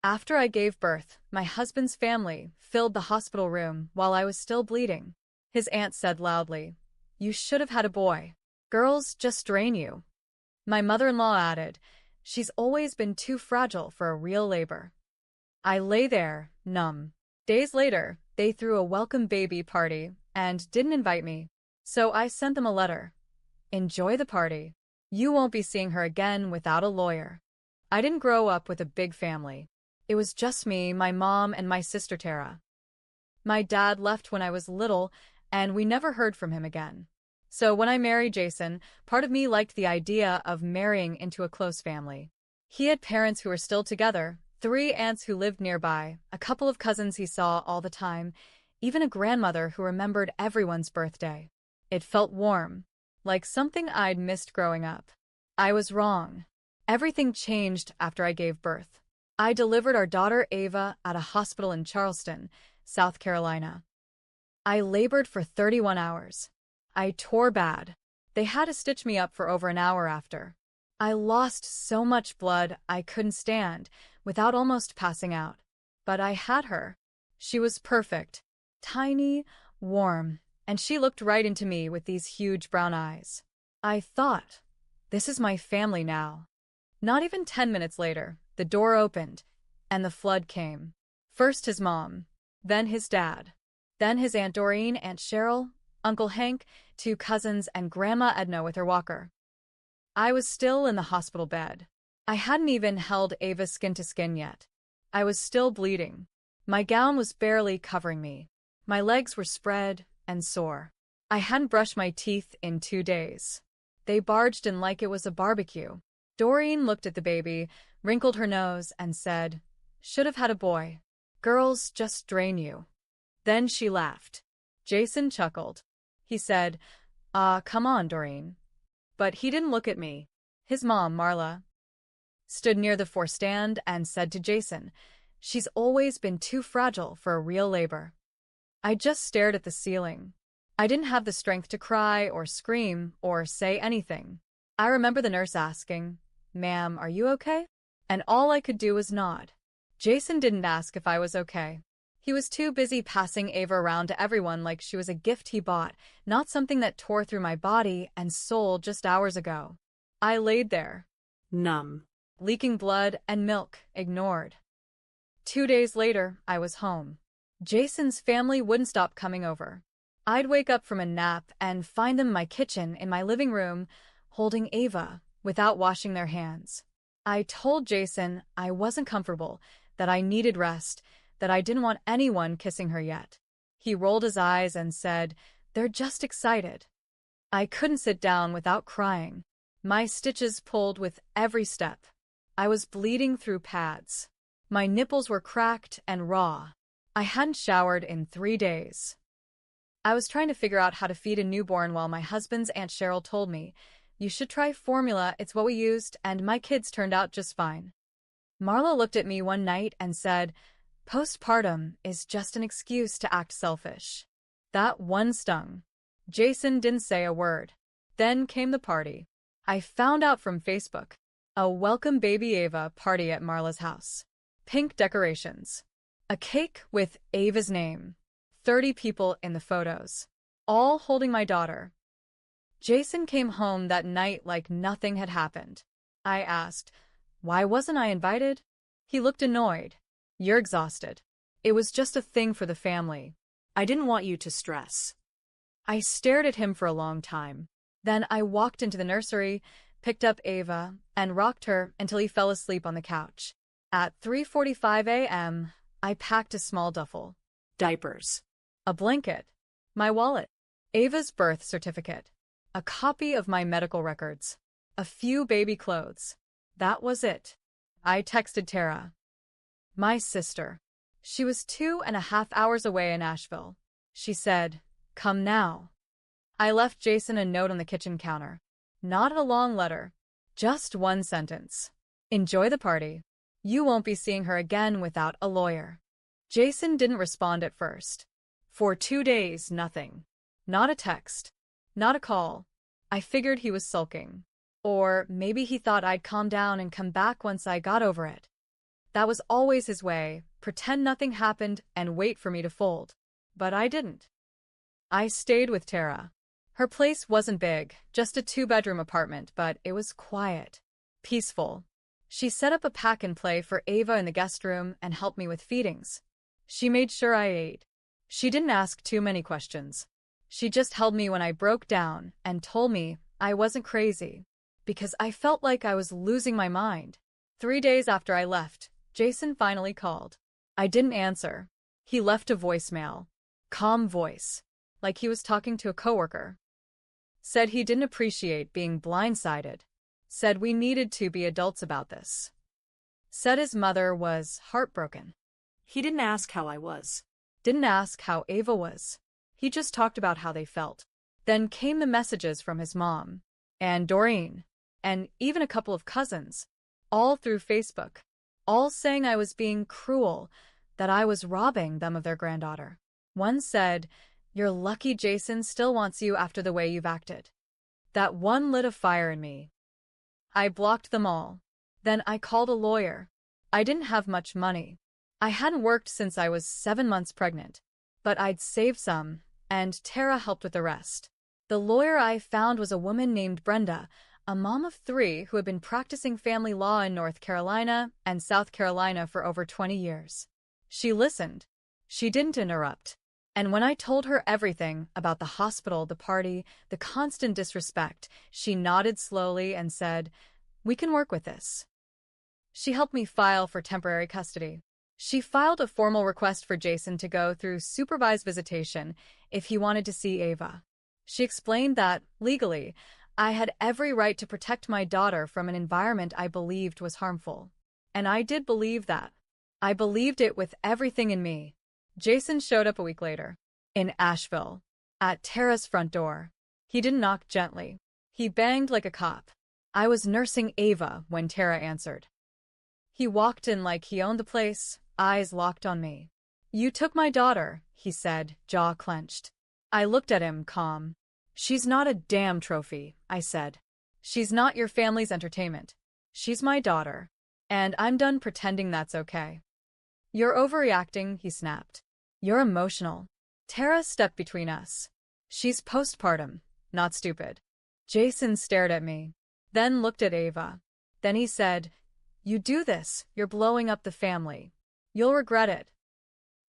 After I gave birth, my husband's family filled the hospital room while I was still bleeding. His aunt said loudly, "You should have had a boy. Girls just drain you." My mother-in-law added, "She's always been too fragile for a real labor." I lay there, numb. Days later, they threw a welcome baby party and didn't invite me. So I sent them a letter. "Enjoy the party. You won't be seeing her again without a lawyer." I didn't grow up with a big family. It was just me, my mom, and my sister Tara. My dad left when I was little, and we never heard from him again. So when I married Jason, part of me liked the idea of marrying into a close family. He had parents who were still together, 3 aunts who lived nearby, a couple of cousins he saw all the time, even a grandmother who remembered everyone's birthday. It felt warm, like something I'd missed growing up. I was wrong. Everything changed after I gave birth. I delivered our daughter Ava at a hospital in Charleston, South Carolina. I labored for 31 hours. I tore bad. They had to stitch me up for over an hour after. I lost so much blood I couldn't stand, without almost passing out. But I had her. She was perfect, tiny, warm, and she looked right into me with these huge brown eyes. I thought, this is my family now. Not even 10 minutes later, the door opened, and the flood came. First his mom, then his dad, then his Aunt Doreen, Aunt Cheryl, Uncle Hank, 2 cousins, and Grandma Edna with her walker. I was still in the hospital bed. I hadn't even held Ava skin to skin yet. I was still bleeding. My gown was barely covering me. My legs were spread and sore. I hadn't brushed my teeth in 2 days. They barged in like it was a barbecue. Doreen looked at the baby, wrinkled her nose, and said, "Should have had a boy. Girls just drain you." Then she laughed. Jason chuckled. He said, Come on, Doreen." But he didn't look at me. His mom, Marla, stood near the forestand and said to Jason, "She's always been too fragile for a real labor." I just stared at the ceiling. I didn't have the strength to cry or scream or say anything. I remember the nurse asking, "Ma'am, are you okay?" And all I could do was nod. Jason didn't ask if I was okay. He was too busy passing Ava around to everyone like she was a gift he bought, not something that tore through my body and soul just hours ago. I laid there, Numb. leaking blood and milk, ignored. 2 days later, I was home. Jason's family wouldn't stop coming over. I'd wake up from a nap and find them in my kitchen, in my living room, holding Ava, without washing their hands. I told Jason I wasn't comfortable, that I needed rest, that I didn't want anyone kissing her yet. He rolled his eyes and said, "They're just excited." I couldn't sit down without crying. My stitches pulled with every step. I was bleeding through pads. My nipples were cracked and raw. I hadn't showered in 3 days. I was trying to figure out how to feed a newborn while my husband's Aunt Cheryl told me, "You should try formula, it's what we used, and my kids turned out just fine." Marla looked at me one night and said, "Postpartum is just an excuse to act selfish." That one stung. Jason didn't say a word. Then came the party. I found out from Facebook. A welcome baby Ava party at Marla's house. Pink decorations. A cake with Ava's name. 30 people in the photos. All holding my daughter. Jason came home that night like nothing had happened. I asked, "Why wasn't I invited?" He looked annoyed. "You're exhausted. It was just a thing for the family. I didn't want you to stress." I stared at him for a long time. Then I walked into the nursery, picked up Ava, and rocked her until he fell asleep on the couch. At 3:45 a.m., I packed a small duffel. Diapers. A blanket. My wallet. Ava's birth certificate. A copy of my medical records. A few baby clothes. That was it. I texted Tara, my sister. She was 2.5 hours away in Asheville. She said, "Come now." I left Jason a note on the kitchen counter. Not a long letter. Just one sentence. "Enjoy the party. You won't be seeing her again without a lawyer." Jason didn't respond at first. For 2 days, nothing. Not a text. Not a call. I figured he was sulking. Or maybe he thought I'd calm down and come back once I got over it. That was always his way, pretend nothing happened and wait for me to fold. But I didn't. I stayed with Tara. Her place wasn't big, just a 2-bedroom apartment, but it was quiet, peaceful. She set up a pack-and-play for Ava in the guest room and helped me with feedings. She made sure I ate. She didn't ask too many questions. She just held me when I broke down and told me I wasn't crazy, because I felt like I was losing my mind. 3 days after I left, Jason finally called. I didn't answer. He left a voicemail. Calm voice, like he was talking to a coworker. Said he didn't appreciate being blindsided. Said we needed to be adults about this. Said his mother was heartbroken. He didn't ask how I was. Didn't ask how Ava was. He just talked about how they felt. Then came the messages from his mom, and Doreen, and even a couple of cousins, all through Facebook, all saying I was being cruel, that I was robbing them of their granddaughter. One said, "You're lucky Jason still wants you after the way you've acted." That one lit a fire in me. I blocked them all. Then I called a lawyer. I didn't have much money. I hadn't worked since I was 7 months pregnant, but I'd saved some, and Tara helped with the rest. The lawyer I found was a woman named Brenda, a mom of 3 who had been practicing family law in North Carolina and South Carolina for over 20 years. She listened. She didn't interrupt. And when I told her everything about the hospital, the party, the constant disrespect, she nodded slowly and said, "We can work with this." She helped me file for temporary custody. She filed a formal request for Jason to go through supervised visitation if he wanted to see Ava. She explained that, legally, I had every right to protect my daughter from an environment I believed was harmful. And I did believe that. I believed it with everything in me. Jason showed up a week later, in Asheville, at Tara's front door. He didn't knock gently. He banged like a cop. I was nursing Ava when Tara answered. He walked in like he owned the place, eyes locked on me. "You took my daughter," he said, jaw clenched. I looked at him, calm. "She's not a damn trophy," I said. "She's not your family's entertainment. She's my daughter. And I'm done pretending that's okay." "You're overreacting," he snapped. "You're emotional." Tara stepped between us. "She's postpartum, not stupid." Jason stared at me, then looked at Ava. Then he said, "You do this, you're blowing up the family. You'll regret it."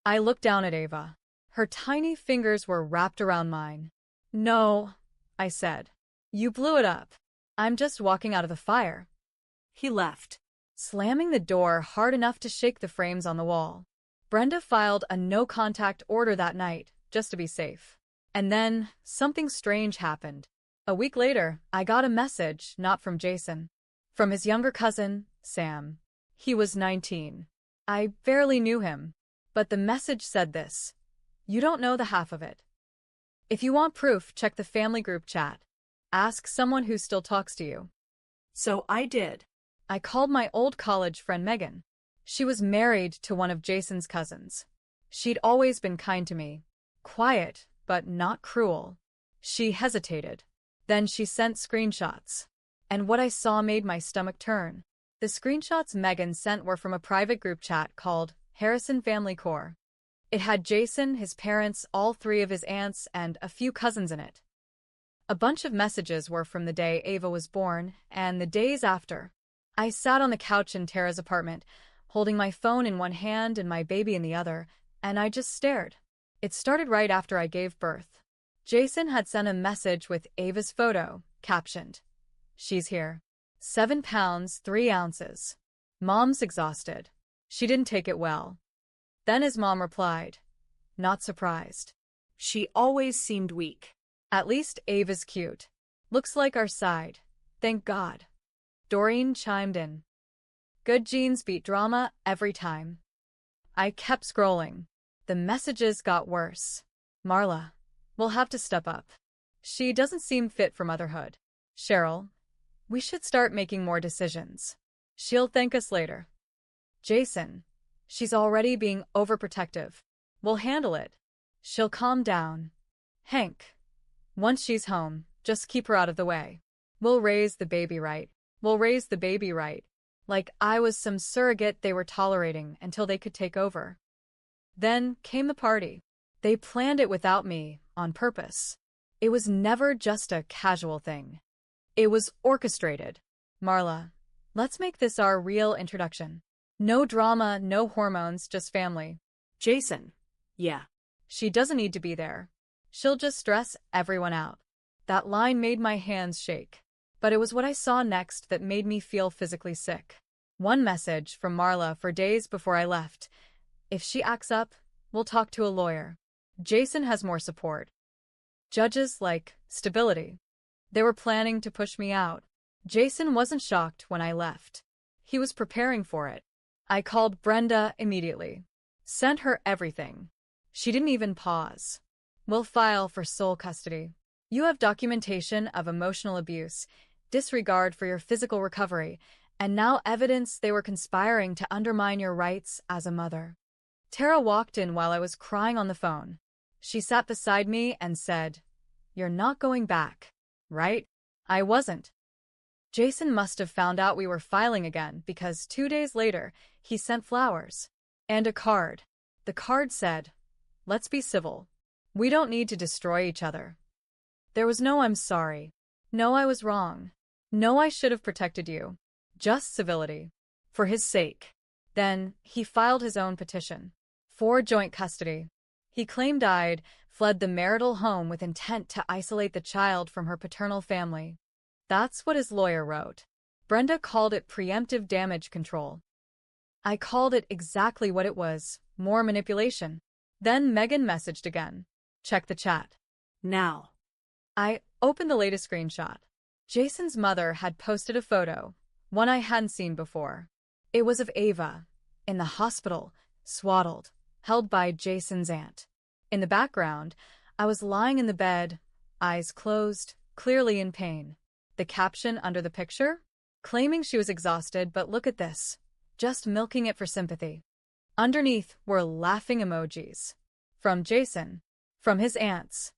I looked down at Ava. Her tiny fingers were wrapped around mine. "No," I said. "You blew it up. I'm just walking out of the fire." He left, slamming the door hard enough to shake the frames on the wall. Brenda filed a no-contact order that night, just to be safe. And then, something strange happened. A week later, I got a message, not from Jason. From his younger cousin, Sam. He was 19. I barely knew him. But the message said this: "You don't know the half of it. If you want proof, check the family group chat. Ask someone who still talks to you." So I did. I called my old college friend Megan. She was married to one of Jason's cousins. She'd always been kind to me. Quiet, but not cruel. She hesitated. Then she sent screenshots. And what I saw made my stomach turn. The screenshots Megan sent were from a private group chat called Harrison Family Core. It had Jason, his parents, all 3 of his aunts, and a few cousins in it. A bunch of messages were from the day Ava was born and the days after. I sat on the couch in Tara's apartment, holding my phone in one hand and my baby in the other, and I just stared. It started right after I gave birth. Jason had sent a message with Ava's photo, captioned, "She's here. 7 pounds, 3 ounces. Mom's exhausted. She didn't take it well." Then his mom replied, "Not surprised. She always seemed weak." At least Ava's cute. Looks like our side. Thank God." Doreen chimed in. Good genes beat drama every time. I kept scrolling. The messages got worse. "Marla, we'll have to step up. She doesn't seem fit for motherhood. Cheryl, we should start making more decisions. She'll thank us later. Jason, she's already being overprotective. We'll handle it. She'll calm down. Hank, once she's home, just keep her out of the way. We'll raise the baby right. We'll raise the baby right. like I was some surrogate they were tolerating until they could take over. Then came the party. They planned it without me, on purpose. It was never just a casual thing. It was orchestrated. Marla, let's make this our real introduction. No drama, no hormones, just family. Jason. Yeah. She doesn't need to be there. She'll just stress everyone out. That line made my hands shake. But it was what I saw next that made me feel physically sick. One message from Marla for days before I left. If she acts up, we'll talk to a lawyer. Jason has more support. Judges like stability. They were planning to push me out. Jason wasn't shocked when I left. He was preparing for it. I called Brenda immediately. Sent her everything. She didn't even pause. We'll file for sole custody. You have documentation of emotional abuse, disregard for your physical recovery, and now evidence they were conspiring to undermine your rights as a mother. Tara walked in while I was crying on the phone. She sat beside me and said, "You're not going back, right?" I wasn't. Jason must have found out we were filing again because 2 days later, he sent flowers. And a card. The card said, "Let's be civil. We don't need to destroy each other." There was no "I'm sorry." No, I was wrong. No, I should have protected you. Just civility. For his sake. Then, he filed his own petition. For joint custody. He claimed I'd fled the marital home with intent to isolate the child from her paternal family. That's what his lawyer wrote. Brenda called it preemptive damage control. I called it exactly what it was, more manipulation. Then Megan messaged again. Check the chat. Now. I opened the latest screenshot. Jason's mother had posted a photo, one I hadn't seen before. It was of Ava, in the hospital, swaddled, held by Jason's aunt. In the background, I was lying in the bed, eyes closed, clearly in pain. The caption under the picture? Claiming she was exhausted, but look at this. Just milking it for sympathy. Underneath were laughing emojis. From Jason. From his aunts.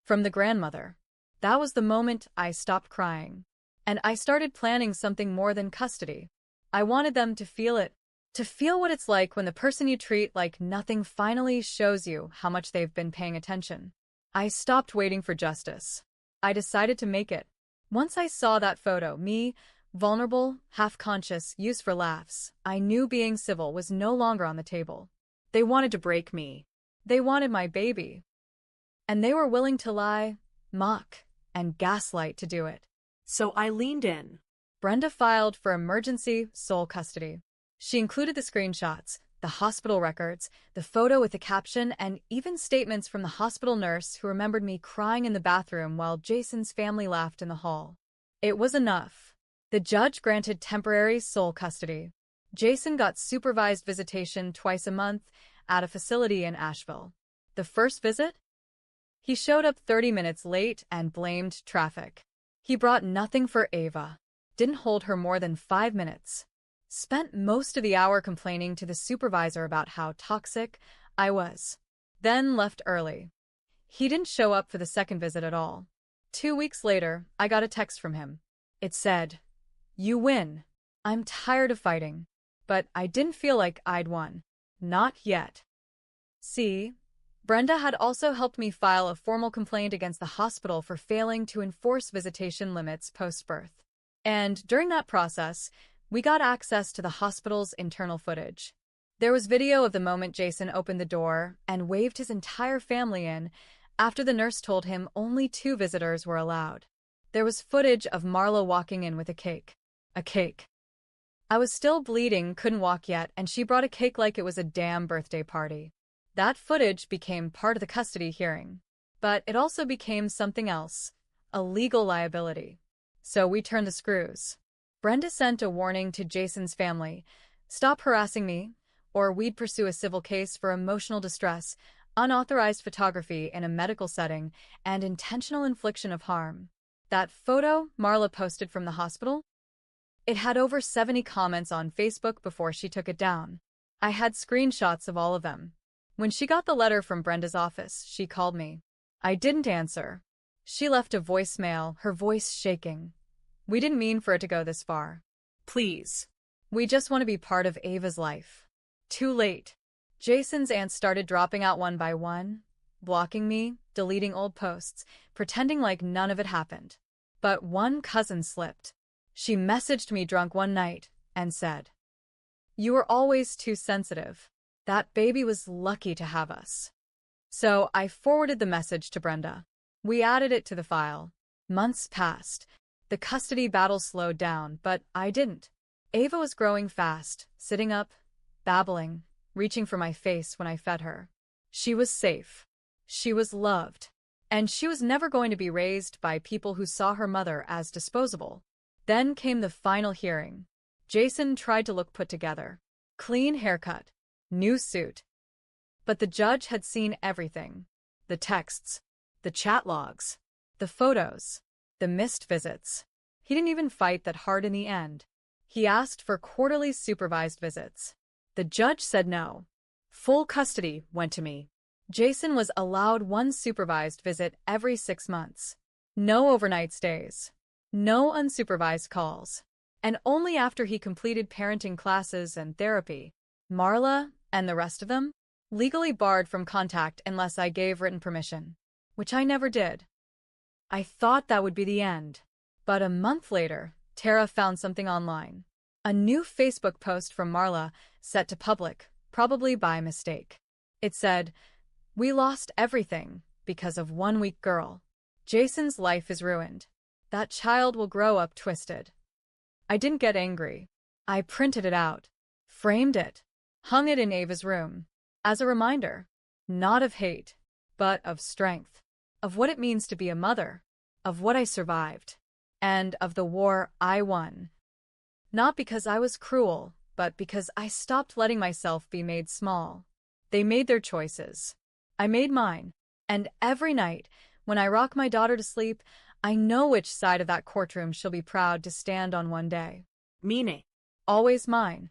From the grandmother. That was the moment I stopped crying. And I started planning something more than custody. I wanted them to feel it. To feel what it's like when the person you treat like nothing finally shows you how much they've been paying attention. I stopped waiting for justice. I decided to make it. Once I saw that photo, me, vulnerable, half-conscious, used for laughs, I knew being civil was no longer on the table. They wanted to break me. They wanted my baby. And they were willing to lie, mock, and gaslight to do it. So I leaned in. Brenda filed for emergency sole custody. She included the screenshots, the hospital records, the photo with the caption, and even statements from the hospital nurse who remembered me crying in the bathroom while Jason's family laughed in the hall. It was enough. The judge granted temporary sole custody. Jason got supervised visitation twice a month at a facility in Asheville. The first visit? He showed up 30 minutes late and blamed traffic. He brought nothing for Ava. Didn't hold her more than 5 minutes. Spent most of the hour complaining to the supervisor about how toxic I was. Then left early. He didn't show up for the second visit at all. 2 weeks later, I got a text from him. It said, "You win. I'm tired of fighting." But I didn't feel like I'd won. Not yet. See? Brenda had also helped me file a formal complaint against the hospital for failing to enforce visitation limits post-birth. And during that process, we got access to the hospital's internal footage. There was video of the moment Jason opened the door and waved his entire family in after the nurse told him only 2 visitors were allowed. There was footage of Marla walking in with a cake. A cake. I was still bleeding, couldn't walk yet, and she brought a cake like it was a damn birthday party. That footage became part of the custody hearing. But it also became something else, a legal liability. So we turned the screws. Brenda sent a warning to Jason's family. Stop harassing me, or we'd pursue a civil case for emotional distress, unauthorized photography in a medical setting, and intentional infliction of harm. That photo Marla posted from the hospital? It had over 70 comments on Facebook before she took it down. I had screenshots of all of them. When she got the letter from Brenda's office, she called me. I didn't answer. She left a voicemail, her voice shaking. We didn't mean for it to go this far. Please. We just want to be part of Ava's life. Too late. Jason's aunts started dropping out one by one, blocking me, deleting old posts, pretending like none of it happened. But one cousin slipped. She messaged me drunk one night and said, "You were always too sensitive. That baby was lucky to have us." So I forwarded the message to Brenda. We added it to the file. Months passed. The custody battle slowed down, but I didn't. Ava was growing fast, sitting up, babbling, reaching for my face when I fed her. She was safe. She was loved. And she was never going to be raised by people who saw her mother as disposable. Then came the final hearing. Jason tried to look put together. Clean haircut. New suit. But the judge had seen everything. The texts. The chat logs. The photos. The missed visits. He didn't even fight that hard in the end. He asked for quarterly supervised visits. The judge said no. Full custody went to me. Jason was allowed one supervised visit every 6 months. No overnight stays. No unsupervised calls. And only after he completed parenting classes and therapy. Marla, and the rest of them, legally barred from contact unless I gave written permission. Which I never did. I thought that would be the end. But a month later, Tara found something online. A new Facebook post from Marla set to public, probably by mistake. It said, "We lost everything because of one weak girl. Jason's life is ruined. That child will grow up twisted." I didn't get angry. I printed it out, framed it, hung it in Ava's room, as a reminder, not of hate, but of strength, of what it means to be a mother, of what I survived, and of the war I won. Not because I was cruel, but because I stopped letting myself be made small. They made their choices. I made mine. And every night, when I rock my daughter to sleep, I know which side of that courtroom she'll be proud to stand on one day. Meaning? Always mine.